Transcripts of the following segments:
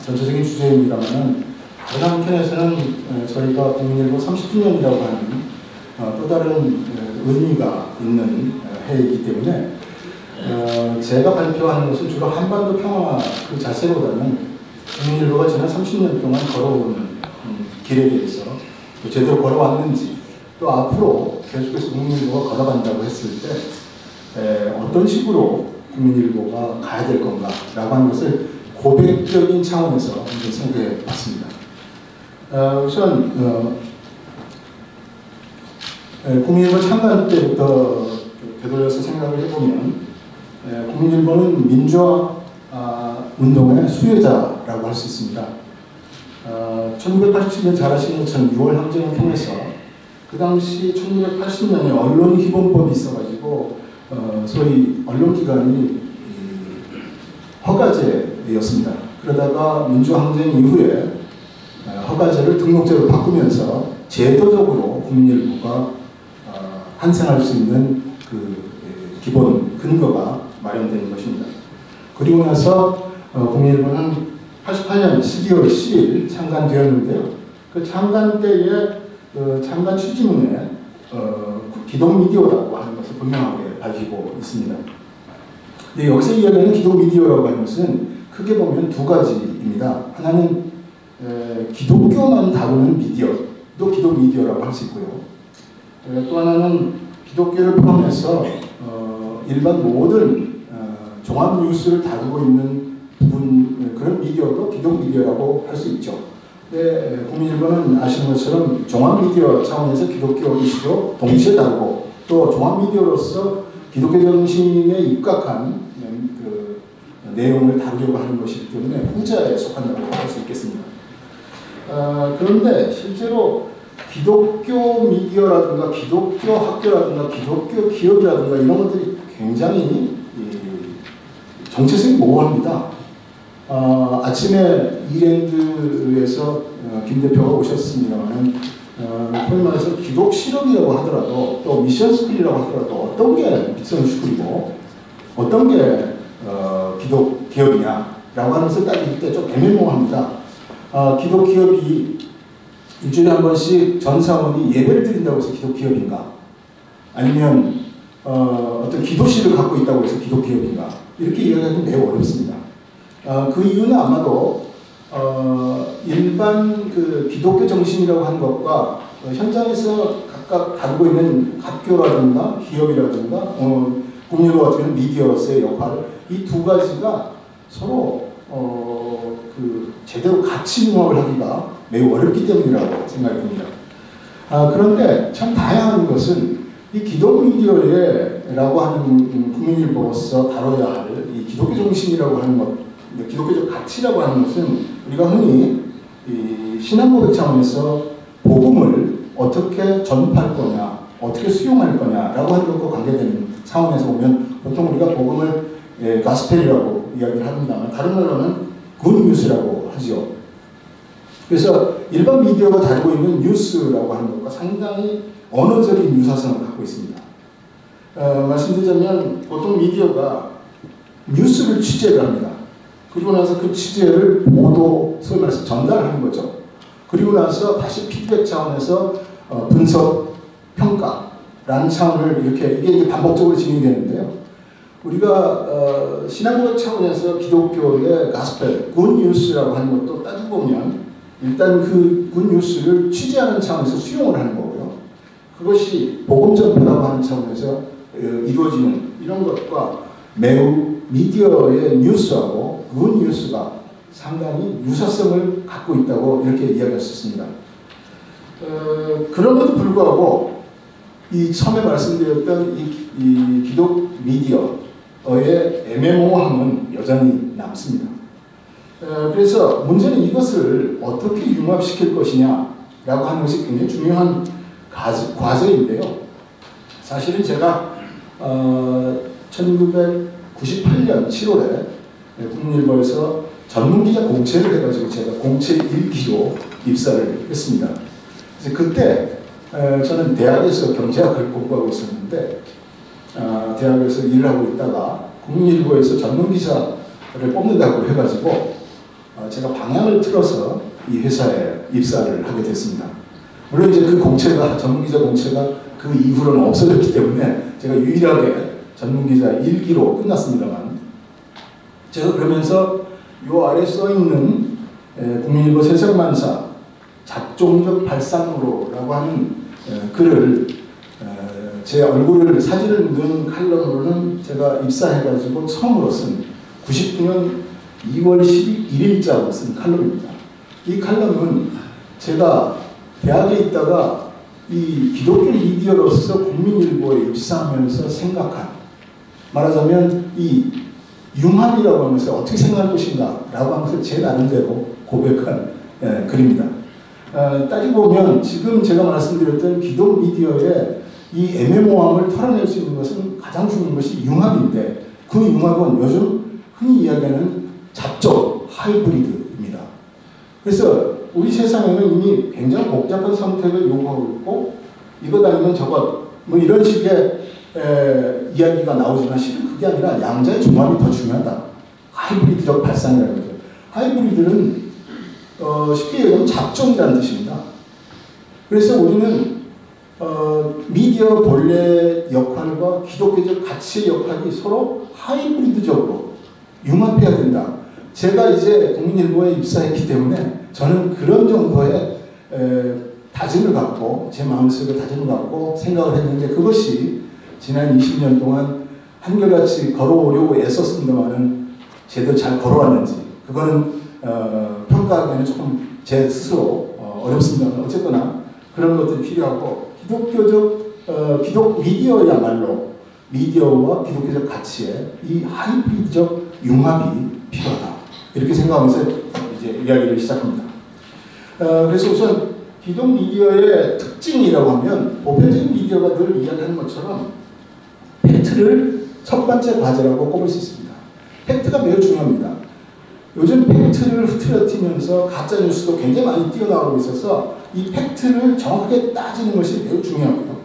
전체적인 주제입니다만은 다른 한편에서는 저희가 국민일보 30주년이라고 하는 또 다른 의미가 있는 해이기 때문에 제가 발표하는 것은 주로 한반도 평화 그 자체보다는 국민일보가 지난 30년 동안 걸어온 길에 대해서 또 제대로 걸어왔는지 또 앞으로 계속해서 국민일보가 걸어간다고 했을 때 어떤 식으로 국민일보가 가야 될 건가 라고 하는 것을 고백적인 차원에서 한번 생각해 봤습니다. 우선 국민일보 창간 때부터 되돌려서 생각을 해보면 국민일보는 민주화 운동의 수혜자라고 할 수 있습니다. 1987년 잘 아시는 것처럼 6월 항쟁을 통해서 그 당시 1980년에 언론기본법이 있어가지고 소위 언론기관이 허가제였습니다. 그러다가 민주항쟁 이후에 허가제를 등록제로 바꾸면서 제도적으로 국민일보가 환생할 수 있는 그 기본 근거가 마련되는 것입니다. 그리고 나서 국민일보는 88년 12월 10일 창간되었는데요. 그 창간 때에 창간 취지문에 기독미디어라고 하는 것을 분명하게 밝히고 있습니다. 근데 여기서 이야기하는 기독미디어라고 하는 것은 크게 보면 두 가지입니다. 하나는 기독교만 다루는 미디어, 또 기독미디어라고 할 수 있고요. 또 하나는 기독교를 포함해서 일반 모든 종합 뉴스를 다루고 있는 부분, 그런 미디어도 기독미디어라고 할 수 있죠. 국민일보는 아시는 것처럼 종합미디어 차원에서 기독교 이슈도 동시에 다루고 또 종합미디어로서 기독교 정신에 입각한 그 내용을 다루려고 하는 것이기 때문에 후자에 속한다고 할 수 있겠습니다. 그런데 실제로 기독교 미디어라든가 기독교 학교라든가 기독교 기업이라든가 이런 것들이 굉장히 정체성이 모호합니다. 아침에 이랜드에서 김 대표가 오셨습니다만 소위 말해서 기독 실업이라고 하더라도 또 미션 스쿨이라고 하더라도 어떤 게 미션 스쿨이고 어떤 게 기독 기업이냐라고 하는 것을 따질 때 좀 애매모호합니다. 기독 기업이 일주일에 한 번씩 전 사원이 예배를 드린다고 해서 기독 기업인가? 아니면 어떤 기도실을 갖고 있다고 해서 기독 기업인가? 이렇게 이야기하기는 매우 어렵습니다. 그 이유는 아마도 일반 그 기독교 정신이라고 하는 것과 현장에서 각각 다루고 있는 학교라든가 기업이라든가 국민일보 같은 미디어로서의 역할, 이 두 가지가 서로 그 제대로 같이 융합을 하기가 매우 어렵기 때문이라고 생각이 듭니다. 그런데 참 다양한 것은 이 기독미디어라고 하는 국민일보로서 다뤄야 할 이 기독교 정신이라고 하는 것, 기독교적 가치라고 하는 것은 우리가 흔히 이 신앙고백 차원에서 복음을 어떻게 전파할 거냐, 어떻게 수용할 거냐라고 하는 것과 관계되는 차원에서 보면 보통 우리가 복음을 가스펠이라고 이야기를 합니다만 다른 말로는 굿뉴스라고 하죠. 그래서 일반 미디어가 다루고 있는 뉴스라고 하는 것과 상당히 언어적인 유사성을 갖고 있습니다. 말씀드리자면 보통 미디어가 뉴스를 취재를 합니다. 그리고 나서 그 취재를 보도, 소위 말해서 전달하는 거죠. 그리고 나서 다시 피드백 차원에서 분석, 평가라는 차원을 이렇게 이게 반복적으로 진행되는데요. 우리가 신앙적 차원에서 기독교의 가스펠, 굿뉴스라고 하는 것도 따지고 보면 일단 그 굿뉴스를 취재하는 차원에서 수용을 하는 거고요. 그것이 복음 전파라고 하는 차원에서 이루어지는 이런 것과 매우 미디어의 뉴스하고 굿뉴스가 상당히 유사성을 갖고 있다고 이렇게 이야기할 수 있습니다. 그럼에도 불구하고 이 처음에 말씀드렸던 이 기독 미디어의 애매모호함은 여전히 남습니다. 그래서 문제는 이것을 어떻게 융합시킬 것이냐라고 하는 것이 굉장히 중요한 과제인데요. 사실은 제가 1998년 7월에 국민일보에서 전문기자 공채를 해가지고 제가 공채 1기로 입사를 했습니다. 그래서 그때 저는 대학에서 경제학을 공부하고 있었는데 대학에서 일을 하고 있다가 국민일보에서 전문기자를 뽑는다고 해가지고 제가 방향을 틀어서 이 회사에 입사를 하게 됐습니다. 물론 이제 그 공채가, 전문기자 공채가 그 이후로는 없어졌기 때문에 제가 유일하게 전문기자 1기로 끝났습니다만, 제가 그러면서 요 아래 써있는 국민일보 세상만사 작종적 발상으로라고 하는 글을 제 얼굴을 사진을 넣은 칼럼으로는 제가 입사해가지고 처음으로 쓴 99년 2월 11일자로 쓴 칼럼입니다. 이 칼럼은 제가 대학에 있다가 이 기독교 미디어로서 국민일보에 입사하면서 생각한, 말하자면 이 융합이라고 하면서 어떻게 생각할 것인가 라고 하면서 제 나름대로 고백한 글입니다. 따지고 보면 지금 제가 말씀드렸던 기독 미디어의 이 애매모호함을 털어낼 수 있는 것은 가장 중요한 것이 융합인데, 그 융합은 요즘 흔히 이야기하는 잡적 하이브리드입니다. 그래서 우리 세상에는 이미 굉장히 복잡한 선택을 요구하고 있고, 이것 아니면 저것 뭐 이런 식의 이야기가 나오지만 실은 그게 아니라 양자의 종합이 더 중요하다. 하이브리드적 발상이라는 거죠. 하이브리드는 쉽게 얘기하면 잡종이라는 뜻입니다. 그래서 우리는 미디어 본래 역할과 기독교적 가치의 역할이 서로 하이브리드적으로 융합해야 된다. 제가 이제 국민일보에 입사했기 때문에 저는 그런 정도의 다짐을 갖고, 제 마음속에 다짐을 갖고 생각을 했는데, 그것이 지난 20년 동안 한결같이 걸어오려고 애썼습니다만은 제대로 잘 걸어왔는지 그거는 평가하기에는 조금 제 스스로 어렵습니다만, 어쨌거나 그런 것들이 필요하고, 기독교적 기독 미디어야말로 미디어와 기독교적 가치의 이 하이브리드적 융합이 필요하다, 이렇게 생각하면서 이제 이야기를 시작합니다. 그래서 우선 기독 미디어의 특징이라고 하면, 보편적인 미디어가 늘 이야기하는 것처럼 팩트를 첫 번째 과제라고 꼽을 수 있습니다. 팩트가 매우 중요합니다. 요즘 팩트를 흐트러뜨리면서 가짜뉴스도 굉장히 많이 뛰어나오고 있어서 이 팩트를 정확하게 따지는 것이 매우 중요하고요.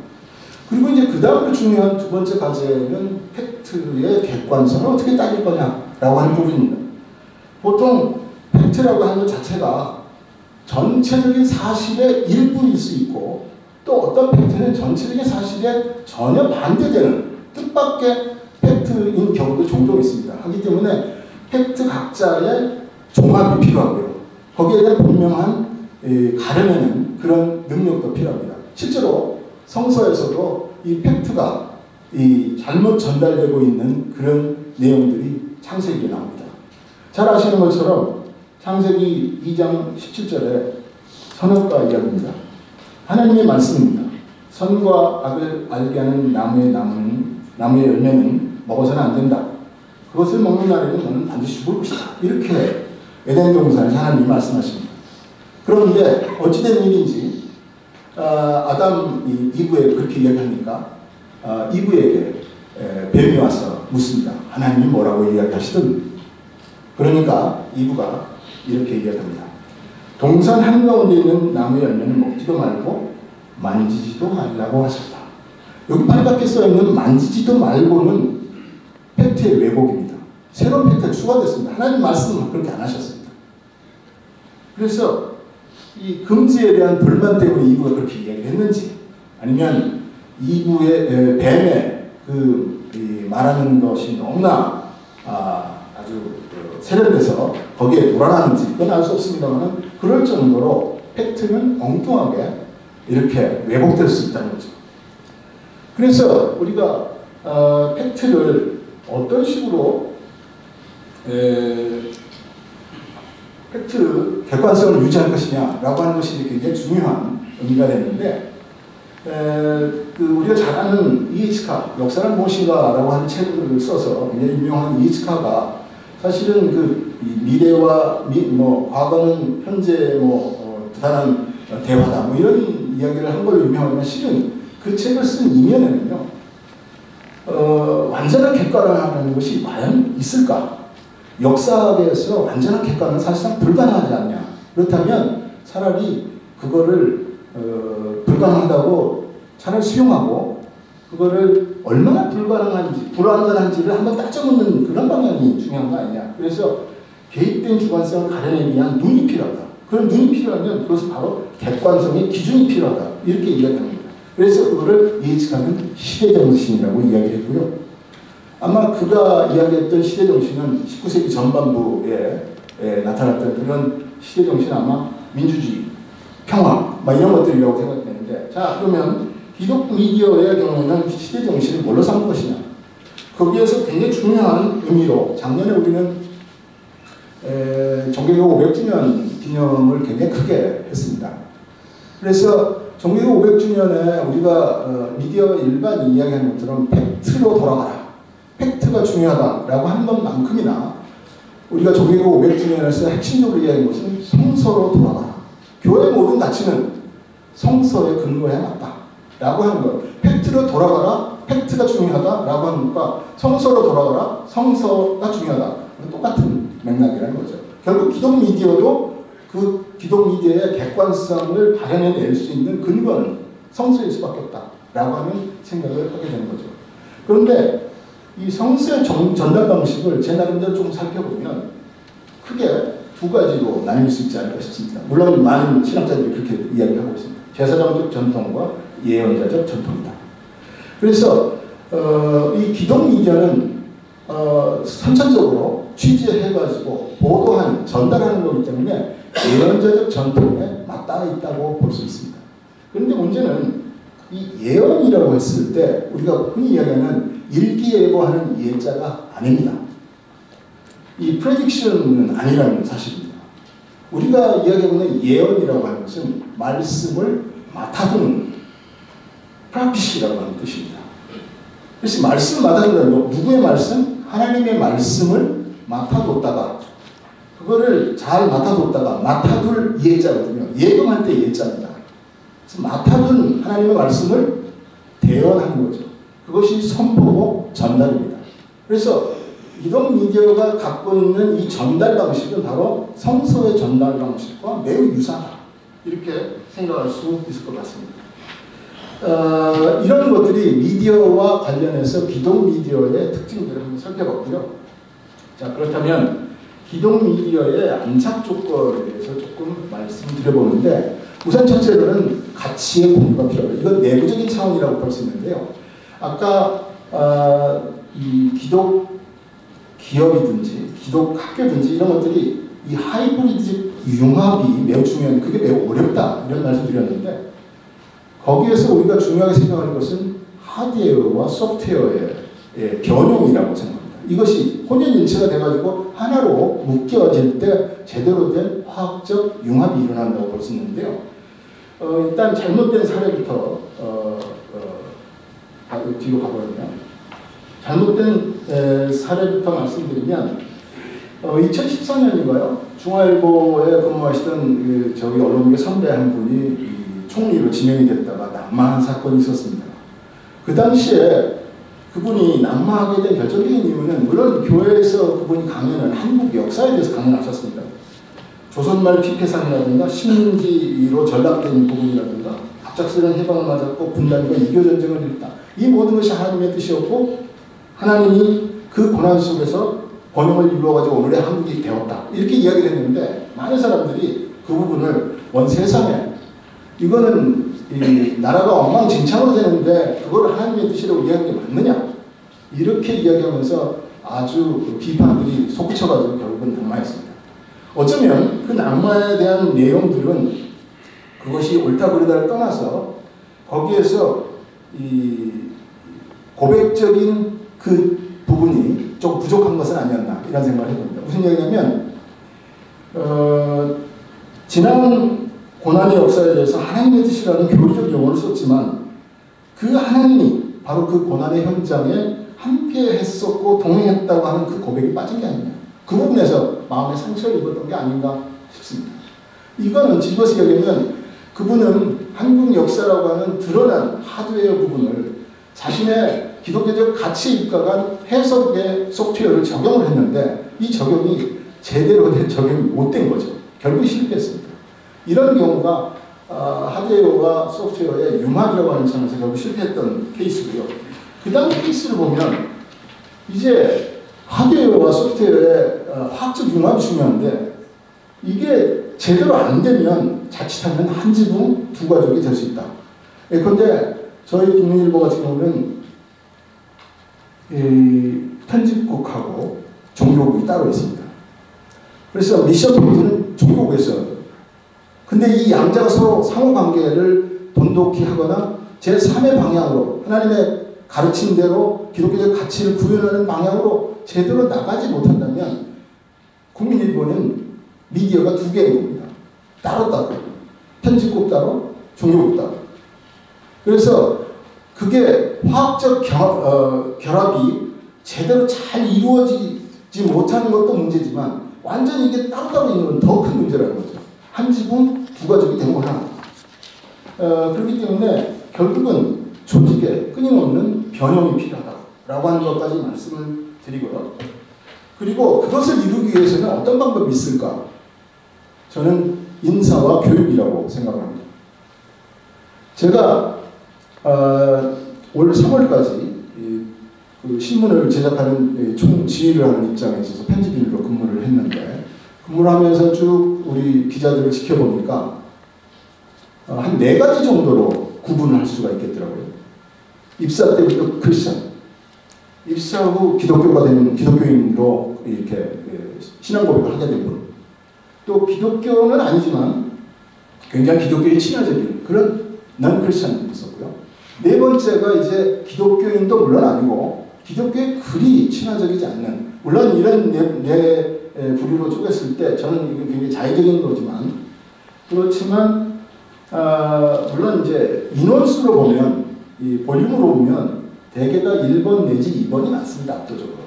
그리고 이제 그 다음으로 중요한 두 번째 과제는 팩트의 객관성을 어떻게 따질 거냐라고 하는 부분입니다. 보통 팩트라고 하는 것 자체가 전체적인 사실의 일부일 수 있고, 또 어떤 팩트는 전체적인 사실에 전혀 반대되는 뜻밖의 팩트인 경우도 종종 있습니다. 하기 때문에 팩트 각자의 종합이 필요하고요. 거기에 대한 분명한 가려내는 그런 능력도 필요합니다. 실제로 성서에서도 이 팩트가 잘못 전달되고 있는 그런 내용들이 창세기에 나옵니다. 잘 아시는 것처럼 창세기 2장 17절에 선악과 이야기입니다. 하나님의 말씀입니다. 선과 악을 알게 하는 나무의 열매는 먹어서는 안 된다. 그것을 먹는 날에는 너는 반드시 죽을 것이다. 이렇게 에덴 동산에서 하나님이 말씀하십니다. 그런데 어찌된 일인지 아담 이브에 그렇게 이야기하니까 이브에게 뱀이 와서 묻습니다. 하나님이 뭐라고 이야기하시든. 그러니까 이브가 이렇게 이야기합니다. 동산 한가운데 있는 나무의 열매는 먹지도 말고 만지지도 말라고 하셨다. 여기 빨갛게 써있는 만지지도 말고는 팩트의 왜곡입니다. 새로운 팩트가 추가됐습니다. 하나님 말씀은 그렇게 안 하셨습니다. 그래서 이 금지에 대한 불만 때문에 이브가 그렇게 이야기를 했는지, 아니면 이브의 뱀의 말하는 것이 너무나 아주 세련돼서 거기에 놀아나는지 그건 알 수 없습니다만, 그럴 정도로 팩트는 엉뚱하게 이렇게 왜곡될 수 있다는 거죠. 그래서 우리가 팩트를 어떤 식으로 팩트 객관성을 유지할 것이냐라고 하는 것이 굉장히 중요한 의미가 되는데, 우리가 잘 아는 이에츠카, 역사는 무엇인가라고 하는 책을 써서 굉장히 유명한 이에츠카가 사실은 미래와 과거는 현재 부단한 대화다 이런 이야기를 한 걸로 유명하지만, 실은 그 책을 쓴 이면에는요, 완전한 객관화라는 것이 과연 있을까? 역사에서 완전한 객관은 사실상 불가능하지 않냐? 그렇다면 차라리 그거를 불가능하다고 차라리 수용하고, 그거를 얼마나 불가능한지, 불완전한지를 한번 따져보는 그런 방향이 중요한 거 아니냐? 그래서 개입된 주관성을 가려내기 위한 눈이 필요하다. 그런 눈이 필요하면 그것은 바로 객관성의 기준이 필요하다. 이렇게 이야기합니다. 그래서 그거를 예측하는 시대정신이라고 이야기했고요. 아마 그가 이야기했던 시대정신은 19세기 전반부에 나타났던 그런 시대정신은 아마 민주주의, 평화, 이런 것들이라고 생각되는데, 자, 그러면 기독 미디어의 경우는 시대정신을 뭘로 삼은 것이냐? 거기에서 굉장히 중요한 의미로 작년에 우리는 정개교 500주년 기념을 굉장히 크게 했습니다. 그래서 정개교 500주년에 우리가 미디어 일반이 이야기하는 것처럼 팩트로 돌아가라. 팩트가 중요하다라고 한 것만큼이나 우리가 정개교 500주년에서 핵심적으로 이야기한 것은 성서로 돌아가라. 교회의 모든 가치는 성서에 근거해야 맞다. 라고 하는 것. 팩트로 돌아가라. 팩트가 중요하다라고 하는 것과 성서로 돌아가라. 성서가 중요하다. 똑같은 맥락이라는 거죠. 결국 기독 미디어도 그 기독 미디어의 객관성을 발현해낼 수 있는 근거는 성서일 수밖에 없다라고 하는 생각을 하게 되는 거죠. 그런데 이 성서의 전달 방식을 제 나름대로 좀 살펴보면 크게 두 가지로 나뉠 수 있지 않을까 싶습니다. 물론 많은 신학자들이 그렇게 이야기하고 있습니다. 제사장적 전통과 예언자적 전통이다. 그래서 이 기독 미디어는 선천적으로 취재해가지고 보도하는, 전달하는 거기 때문에 예언자적 전통에 맞닿아 있다고 볼 수 있습니다. 그런데 문제는 이 예언이라고 했을 때 우리가 흔히 이야기하는 일기예보하는 예자가 아닙니다. 이 prediction은 아니라는 사실입니다. 우리가 이야기하는 예언이라고 하는 것은 말씀을 맡아두는 프라피시라고 하는 뜻입니다. 그래서 말씀을 맡아둔다는 거, 누구의 말씀? 하나님의 말씀을 맡아뒀다가 그거를 잘 맡아뒀다가 맡아둘 예자거든요. 예금할 때 예자입니다. 그래서 맡아둔 하나님의 말씀을 대언하는 거죠. 그것이 선포고 전달입니다. 그래서 기독 미디어가 갖고 있는 이 전달 방식은 바로 성서의 전달 방식과 매우 유사하다. 이렇게 생각할 수 있을 것 같습니다. 이런 것들이 미디어와 관련해서 기독 미디어의 특징들을 한번 살펴봤고요. 자, 그렇다면 기독 미디어의 안착 조건에 대해서 조금 말씀드려보는데, 우선 첫째로는 가치의 공유가 필요합니다. 이건 내부적인 차원이라고 볼 수 있는데요. 아까 이 기독 기업이든지 기독 학교든지 이런 것들이 이 하이브리드 융합이 매우 중요한데 그게 매우 어렵다 이런 말씀 드렸는데, 거기에서 우리가 중요하게 생각할 것은 하드웨어와 소프트웨어의 변형이라고 생각합니다. 이것이 혼연일체가 돼가지고 하나로 묶여질 때 제대로 된 화학적 융합이 일어난다고 볼 수 있는데요. 일단 잘못된 사례부터 뒤로 가버리면, 잘못된 사례부터 말씀드리면 2014년인가요? 중앙일보에 근무하시던 저희 언론계 선배 한 분이 총리로 지명이 됐다가 낙마한 사건이 있었습니다. 그 당시에 그분이 낙마하게 된 결정적인 이유는, 물론 교회에서 그분이 강연을 한국 역사에 대해서 강연하셨습니다. 조선말 피폐상이라든가 식민지로 전락된 부분이라든가 갑작스러운 해방을 맞았고 분단과 이교전쟁을 일으켰다. 이 모든 것이 하나님의 뜻이었고 하나님이 그 고난 속에서 번영을 이루어가지고 오늘의 한국이 되었다. 이렇게 이야기를 했는데, 많은 사람들이 그 부분을 온 세상에 이거는 이 나라가 엉망진창으로 되는데 그걸 하나님의 뜻이라고 이야기하는 게 맞느냐, 이렇게 이야기하면서 아주 비판들이 솟구쳐가지고 결국은 낙마했습니다. 어쩌면 그 낙마에 대한 내용들은 그것이 옳다 그르다를 떠나서 거기에서 이 고백적인 그 부분이 좀 부족한 것은 아니었나 이런 생각을 해봅니다. 무슨 얘기냐면 지난 고난의 역사에 대해서 하나님의 뜻이라는 교리적 용어를 썼지만 그 하나님이 바로 그 고난의 현장에 함께 했었고 동행했다고 하는 그 고백이 빠진 게 아니냐. 그 부분에서 마음의 상처를 입었던 게 아닌가 싶습니다. 이거는 뒤집어서 얘기하면 그분은 한국 역사라고 하는 드러난 하드웨어 부분을 자신의 기독교적 가치에 입각한 해석의 소프트웨어를 적용을 했는데 이 적용이 제대로 된 적용이 못 된 거죠. 결국 실패했습니다. 이런 경우가 하드웨어와 소프트웨어의 융합이라고 하는 차원에서 결국 실패했던 케이스고요. 그 다음 케이스를 보면 이제 하드웨어와 소프트웨어의 화학적 융합이 중요한데 이게 제대로 안 되면 자칫하면 한 지붕 두 가족이 될 수 있다. 그런데 저희 국민일보 같은 경우는 편집국하고 종교국이 따로 있습니다. 그래서 미션 페이지는 종교국에 써요. 근데 이 양자가 서로 상호관계를 돈독히 하거나 제3의 방향으로 하나님의 가르침대로 기독교적 가치를 구현하는 방향으로 제대로 나가지 못한다면 국민일보는 미디어가 두 개인 겁니다. 따로따로. 편집국 따로, 종교국 따로. 그래서 그게 화학적 결합이 제대로 잘 이루어지지 못하는 것도 문제지만 완전히 이게 따로따로 있는 건 더 큰 문제라는 거죠. 한 지붕 두 가족이 된 거나. 그렇기 때문에 결국은 조직에 끊임없는 변형이 필요하다라고 하는 것까지 말씀을 드리고요. 그리고 그것을 이루기 위해서는 어떤 방법이 있을까? 저는 인사와 교육이라고 생각을 합니다. 제가 올 3월까지 그 신문을 제작하는 총지휘를 하는 입장에 있어서 편집인으로 근무를 했는데 근무를 하면서 쭉 우리 기자들을 지켜보니까 한 4가지 정도로 구분을 할 수가 있겠더라고요. 입사 때부터 크리스천, 입사 후 기독교가 되는 기독교인으로 이렇게 신앙 고백을 하게 된 분, 또 기독교는 아니지만 굉장히 기독교에 친화적인 그런 넌 크리스천이 있었고요. 4번째가 이제 기독교인도 물론 아니고 기독교에 그리 친화적이지 않는, 물론 이런 네 부류로 쪼갰을 때 저는 이건 굉장히 자의적인 거지만 그렇지만 물론 이제 인원수로 보면 이 볼륨으로 보면 대개가 1번 내지 2번이 많습니다. 압도적으로.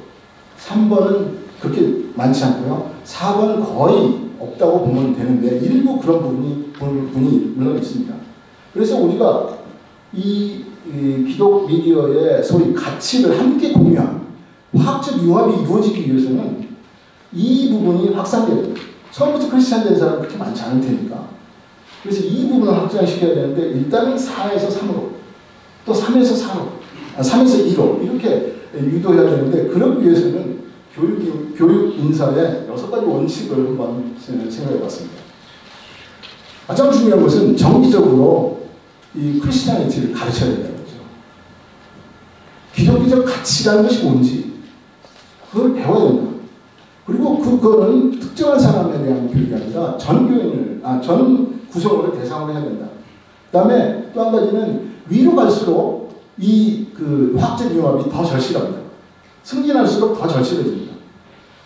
3번은 그렇게 많지 않고요. 4번은 거의 없다고 보면 되는데 일부 그런 분이 물론 있습니다. 그래서 우리가 이 기독 미디어의 소위 가치를 함께 공유한 화학적 융합이 이루어지기 위해서는 이 부분이 확산돼야 됩니다. 처음부터 크리스찬 된 사람은 그렇게 많지 않을 테니까. 그래서 이 부분을 확장시켜야 되는데 일단은 4에서 3으로 또 3에서 4로 3에서 2로 이렇게 유도해야 되는데 그러기 위해서는 교육 인사의 6가지 원칙을 한번 생각해 봤습니다. 가장 중요한 것은 정기적으로 이 크리스티아니티를 가르쳐야 된다는 거죠. 기독교적 가치라는 것이 뭔지 그걸 배워야 된다. 그리고 그거는 특정한 사람에 대한 교육이 아니라 전 구성원을 대상으로 해야 된다. 그 다음에 또 한 가지는 위로 갈수록 그 화학적 융합이 더 절실합니다. 승진할수록 더 절실해집니다.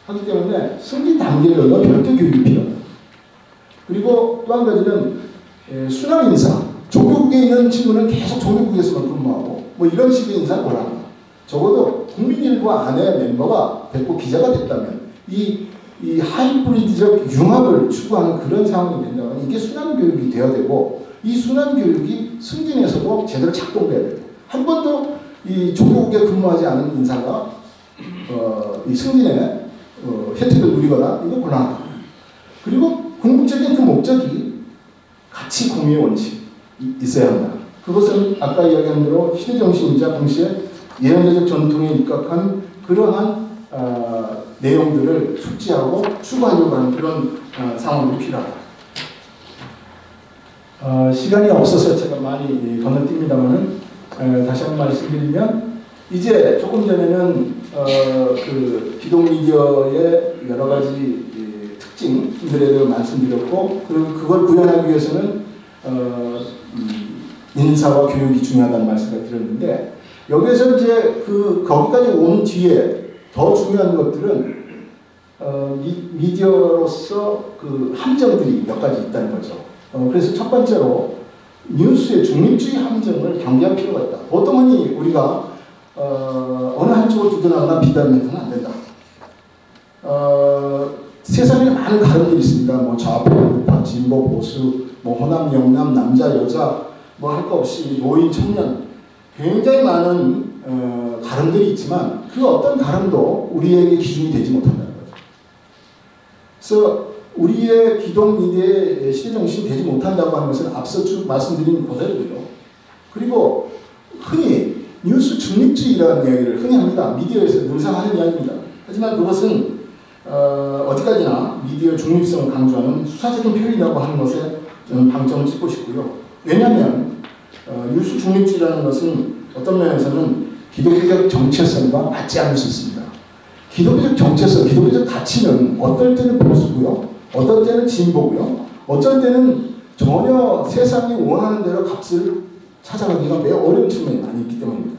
하기 때문에 승진 단계별로 별도 교육이 필요합니다. 그리고 또 한 가지는 순환 인사. 종교국에 있는 친구는 계속 종교국에서만 근무하고 뭐 이런 식의 인사를 원합니다. 적어도 국민일보 안에 멤버가 됐고 기자가 됐다면 이 하이브리드적 융합을 추구하는 그런 상황이 된다면 이게 순환 교육이 되어야 되고 이 순환 교육이 승진에서도 제대로 작동돼야 돼요. 한 번도 이 종교국에 근무하지 않은 인사가 이 승진에 혜택을 누리거나 이거 곤란하다. 그리고 궁극적인 그 목적이 가치 공유의 원칙이 있어야 한다. 그것은 아까 이야기한 대로 시대정신이자 동시에 예언자적 전통에 입각한 그러한 내용들을 숙지하고 추구하려고 하는 그런 상황이 필요하다. 시간이 없어서 제가 많이 건너뜁니다만은 다시 한번 말씀드리면 이제 조금 전에는 그 기독 미디어의 여러 가지 특징들에 대해 말씀드렸고 그리고 그걸 구현하기 위해서는 인사와 교육이 중요하다는 말씀을 드렸는데 여기에서 이제 거기까지 온 뒤에 더 중요한 것들은 미디어로서 그 함정들이 몇 가지 있다는 거죠. 그래서 첫 번째로 뉴스의 중립주의 함정을 경계할 필요가 있다. 보통은 우리가 어느 한쪽을 두드러나 비난해서는 안 된다. 세상에 많은 가름들이 있습니다. 뭐 좌파, 우파, 진보, 보수, 뭐 호남, 영남, 남자, 여자, 뭐 할 거 없이 노인, 청년 굉장히 많은 가름들이 있지만 그 어떤 가름도 우리에게 기준이 되지 못한다는 거죠. 그래서 우리의 기독 미디어의 시대정신이 되지 못한다고 하는 것은 앞서 쭉 말씀드린 그대로고요. 그리고 흔히 뉴스 중립주의라는 이야기를 흔히 합니다. 미디어에서 늘상 하는 이야기입니다. 하지만 그것은 어디까지나 미디어 중립성을 강조하는 수사적인 표현이라고 하는 것에 저는 방점을 찍고 싶고요. 왜냐하면 뉴스 중립주의라는 것은 어떤 면에서는 기독교적 정체성과 맞지 않을 수 있습니다. 기독교적 정체성, 기독교적 가치는 어떨 때는 보수고요, 어떨 때는 진보고요, 어쩔 때는 전혀 세상이 원하는 대로 값을 찾아가기가 매우 어려운 측면이 많이 있기 때문입니다.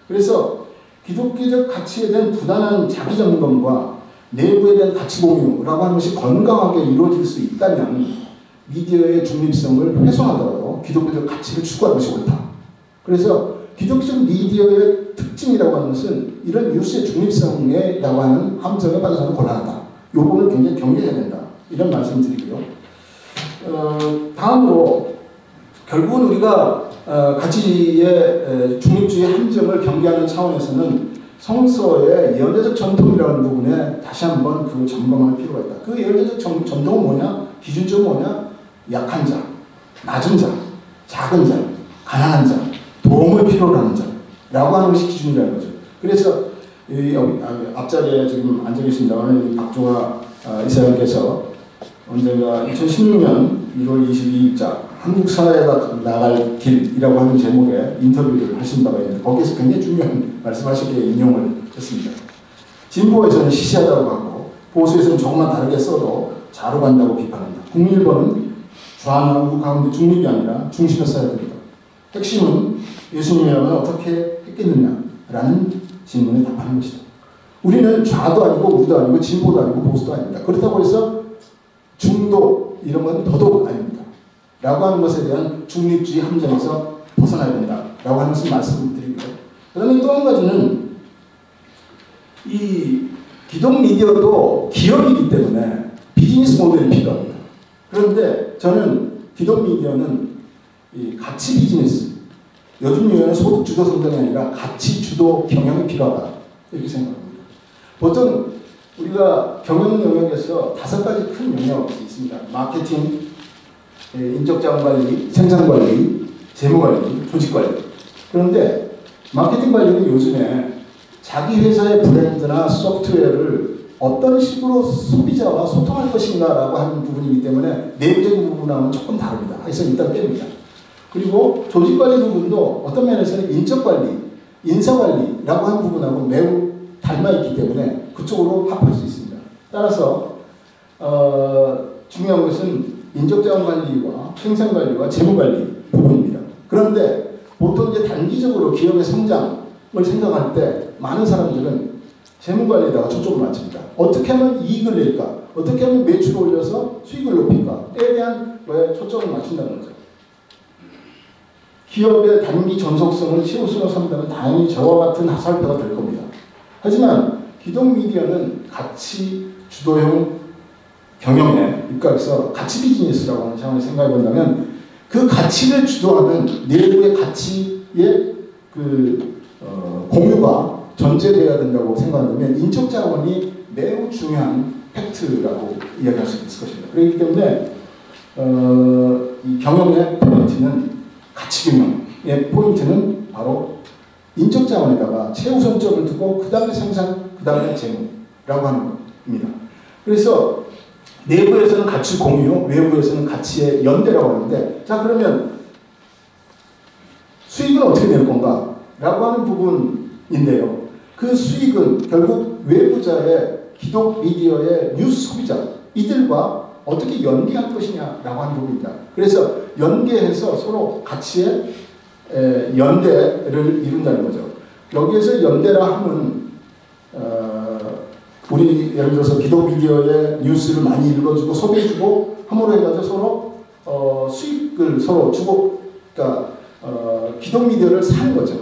그래서 기독교적 가치에 대한 부단한 자기 점검과 내부에 대한 가치 공유라고 하는 것이 건강하게 이루어질 수 있다면 미디어의 중립성을 훼손하더라도 기독교적 가치를 추구하는 것이 옳다. 그래서 기독교적 미디어의 특징이라고 하는 것은 이런 뉴스의 중립성이라고 하는 함정에 빠져서는 곤란하다. 이 부분을 굉장히 경계해야 된다. 이런 말씀 드리고요. 다음으로 결국은 우리가 가치의 중립주의 함정을 경계하는 차원에서는 성서의 예언자적 전통이라는 부분에 다시 한번 그 점검할 필요가 있다. 그 예언자적 전통은 뭐냐? 기준점은 뭐냐? 약한 자, 낮은 자, 작은 자, 가난한 자, 도움을 필요로 하는 자라고 하는 것이 기준이라는 거죠. 그래서 앞자리에 지금 앉아 계십니다만 박종화 이사장께서 언젠가 2016년 1월 22일자 한국 사회가 나갈 길이라고 하는 제목의 인터뷰를 하신 바가 있는데 거기에서 굉장히 중요한 말씀하시기에 인용을 했습니다. 진보에서는 시시하다고 하고 보수에서는 조금만 다르게 써도 좌로 간다고 비판한다. 국민일보는 좌나 우우 가운데 중립이 아니라 중심에 써야 된다. 핵심은 예수님이라면 어떻게 했겠느냐라는 질문에 답하는 것이다. 우리는 좌도 아니고 우도 아니고 진보도 아니고 보수도 아닙니다. 그렇다고 해서 중도 이런 건 더더욱 아닙니다. 라고 하는 것에 대한 중립주의 함정에서 벗어나야 된다. 라고 하는 것을 말씀드리고요. 그 다음에 또 한 가지는 이 기독 미디어도 기업이기 때문에 비즈니스 모델이 필요합니다. 그런데 저는 기독 미디어는 이 가치 비즈니스, 요즘 유행은 소득 주도 성장이 아니라 가치 주도 경영이 필요하다. 이렇게 생각합니다. 보통 우리가 경영 영역에서 5가지 큰 영역이 있습니다. 마케팅, 인적자원 관리, 생산 관리, 재무 관리, 조직 관리. 그런데 마케팅 관리는 요즘에 자기 회사의 브랜드나 소프트웨어를 어떤 식으로 소비자와 소통할 것인가라고 하는 부분이기 때문에 내부적인 부분하고는 조금 다릅니다. 그래서 일단 뺍니다. 그리고 조직 관리 부분도 어떤 면에서는 인적 관리, 인사 관리라고 하는 부분하고 매우 닮아 있기 때문에 그쪽으로 합할 수 있습니다. 따라서 중요한 것은 인적자원 관리와 생산 관리와 재무 관리 부분입니다. 그런데 보통 이제 단기적으로 기업의 성장을 생각할 때 많은 사람들은 재무 관리에다가 초점을 맞춥니다. 어떻게 하면 이익을 낼까? 어떻게 하면 매출을 올려서 수익을 높일까?에 대한 거에 초점을 맞춘다는 거죠. 기업의 단기 전속성을 최우선으로 삼는다면 당연히 저와 같은 화살표가 될 겁니다. 하지만 기독 미디어는 가치 주도형 경영에 입각해서 가치 비즈니스라고 하는 차원을 생각해 본다면 그 가치를 주도하는 내부의 가치의 공유가 전제되어야 된다고 생각한다면 인적 자원이 매우 중요한 팩트라고 이야기할 수 있을 것입니다. 그렇기 때문에 이 경영의 포인트는 가치 경영의 포인트는 바로 인적 자원에다가 최우선점을 두고 그 다음에 생산, 그 다음에 재무라고 하는 겁니다. 그래서 내부에서는 가치 공유, 외부에서는 가치의 연대라고 하는데, 자 그러면 수익은 어떻게 낼 건가? 라고 하는 부분인데요. 그 수익은 결국 외부자의 기독 미디어의 뉴스 소비자 이들과 어떻게 연계할 것이냐라고 하는 부분입니다. 그래서 연계해서 서로 가치의 연대를 이룬다는 거죠. 여기에서 연대라 함은 우리 예를 들어서 기독 미디어의 뉴스를 많이 읽어주고 소비해주고 함으로 해가지고 서로 수익을 서로 주고, 그러니까 기독 미디어를 사는 거죠.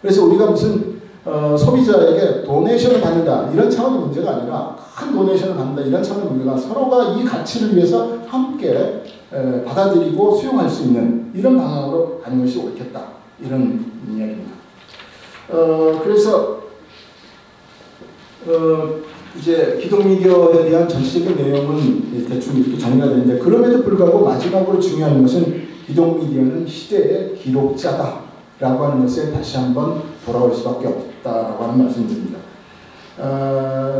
그래서 우리가 무슨 소비자에게 도네이션을 받는다 이런 차원의 문제가 아니라 큰 도네이션을 받는다 이런 차원의 문제가 서로가 이 가치를 위해서 함께 받아들이고 수용할 수 있는 이런 방향으로 가는 것이 옳겠다 이런 이야기입니다. 그래서 이제 기독 미디어에 대한 전체적인 내용은 대충 이렇게 정리가 되는데, 그럼에도 불구하고 마지막으로 중요한 것은 기독 미디어는 시대의 기록자다라고 하는 것에 다시 한번 돌아올 수밖에 없다라고 하는 말씀드립니다.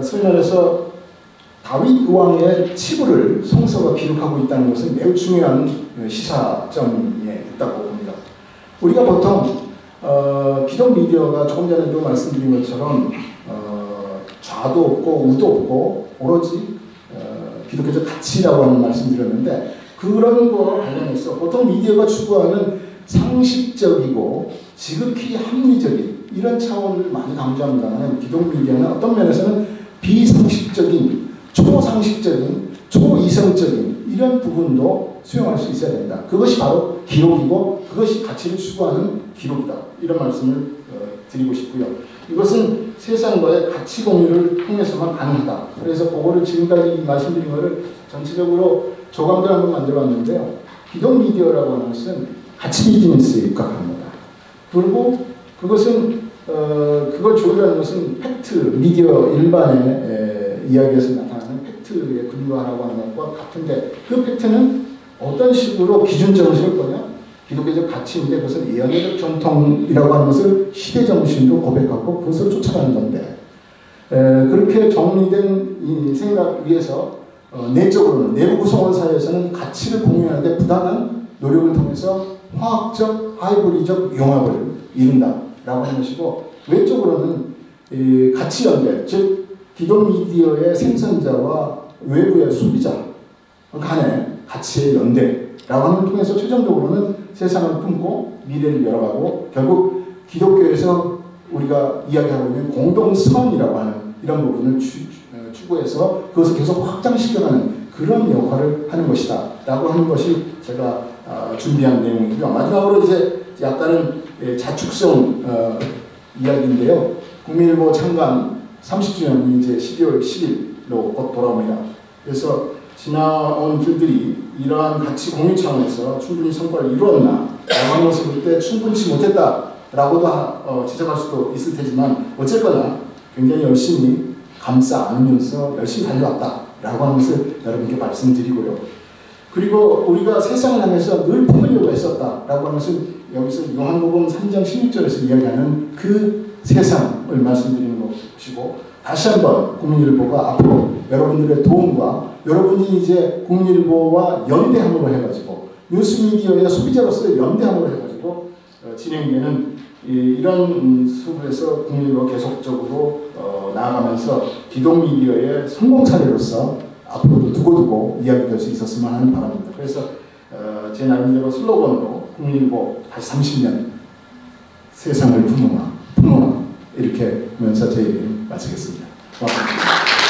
소위 말해서 다윗 왕의 치부를 성서가 기록하고 있다는 것은 매우 중요한 시사점에 있다고 봅니다. 우리가 보통 기독 미디어가 조금 전에도 말씀드린 것처럼 좌도 없고 우도 없고 오로지 기독교적 가치라고 하는 말씀드렸는데, 그런 거와 관련해서 보통 미디어가 추구하는 상식적이고 지극히 합리적인 이런 차원을 많이 강조합니다만, 기독 미디어는 어떤 면에서는 비상식적인, 초상식적인, 초이성적인 이런 부분도 수용할 수 있어야 된다. 그것이 바로 기록이고 그것이 가치를 추구하는 기록이다. 이런 말씀을 드리고 싶고요. 이것은 세상과의 가치 공유를 통해서만 가능하다. 그래서 그거를 지금까지 말씀드린 것을 전체적으로 조감들 한번 만들어봤는데요. 기독 미디어라고 하는 것은 가치 비즈니스에 입각합니다. 그리고 그것은 그걸 조율하는 것은 팩트, 미디어 일반의 이야기에서 나타나는 팩트에 근거하라고 하는 것과 같은데, 그 팩트는 어떤 식으로 기준점을 세울 거냐? 기독교적 가치인데 그것은 예언적 전통이라고 하는 것을 시대 정신으로 고백하고 그것을 쫓아가는 건데, 그렇게 정리된 이 생각 위에서 내적으로는, 내부 구성원 사이에서는 가치를 공유하는데 부당한 노력을 통해서 화학적, 하이브리적 용합을 이룬다라고 하는 것이고, 외적으로는 가치 연대, 즉 기독 미디어의 생산자와 외부의 소비자 간의 가치의 연대라고 하는 걸 통해서 최종적으로는 세상을 품고 미래를 열어가고, 결국 기독교에서 우리가 이야기하고 있는 공동선이라고 하는 이런 부분을 추구해서 그것을 계속 확장시켜가는 그런 역할을 하는 것이다 라고 하는 것이 제가 준비한 내용이고요. 마지막으로 이제 약간은 자축성 이야기인데요. 국민일보 창간 30주년이 이제 12월 10일로 곧 돌아옵니다. 그래서 지나온 길들이 이러한 가치 공유 차원에서 충분히 성과를 이루었나 라고 하는 것을 볼 때 충분치 못했다라고도 지적할 수도 있을 테지만, 어쨌거나 굉장히 열심히 감싸 안으면서 열심히 달려왔다라고 하는 것을 여러분께 말씀드리고요. 그리고 우리가 세상을 향해서 늘 품으려고 했었다라고 하는 것은 여기서 요한복음 3장 16절에서 이야기하는 그 세상을 말씀드리는 것이고, 다시 한번 국민일보가 앞으로 여러분들의 도움과 여러분이 이제 국민일보와 연대함으로 해가지고 뉴스미디어의 소비자로서의 연대함으로 해가지고 진행되는 이런 수업에서 국민일보가 계속적으로 나아가면서 기독 미디어의 성공 사례로서 앞으로도 두고두고 이야기될 수 있었으면 하는 바람입니다. 그래서 제 나름대로 슬로건으로 국민일보 다시 30년 세상을 품어라 이렇게 하면서 제 얘기를 마치겠습니다. 고맙습니다.